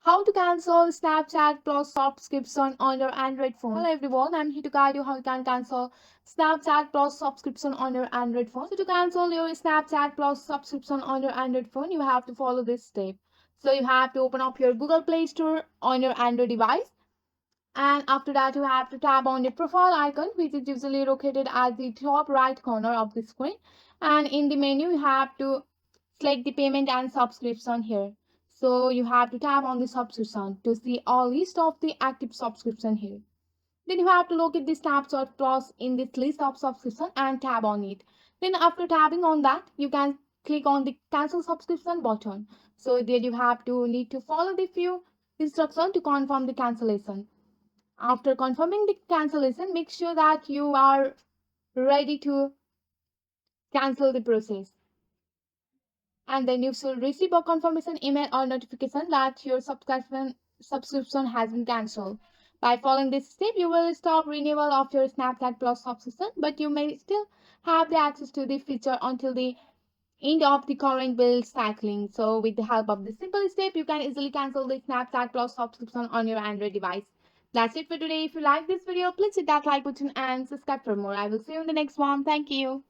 How to cancel Snapchat Plus subscription on your Android phone. Hello everyone, I'm here to guide you how you can cancel Snapchat Plus subscription on your Android phone. So to cancel your Snapchat Plus subscription on your Android phone, you have to follow this step. So you have to open up your Google Play Store on your Android device. And after that, you have to tap on your profile icon, which is usually located at the top right corner of the screen. And in the menu, you have to select the payment and subscription here. So you have to tap on the subscription to see all list of the active subscription here. Then you have to locate the Snapchat Plus in this list of subscription and tap on it. Then after tapping on that, you can click on the cancel subscription button. So there you have to need to follow the few instructions to confirm the cancellation. After confirming the cancellation, make sure that you are ready to cancel the process. And then you should receive a confirmation email or notification that your subscription has been cancelled. By following this step, you will stop renewal of your Snapchat Plus subscription, but you may still have the access to the feature until the end of the current bill cycling. So with the help of this simple step, you can easily cancel the Snapchat Plus subscription on your Android device. That's it for today. If you like this video, please hit that like button and subscribe for more. I will see you in the next one. Thank you.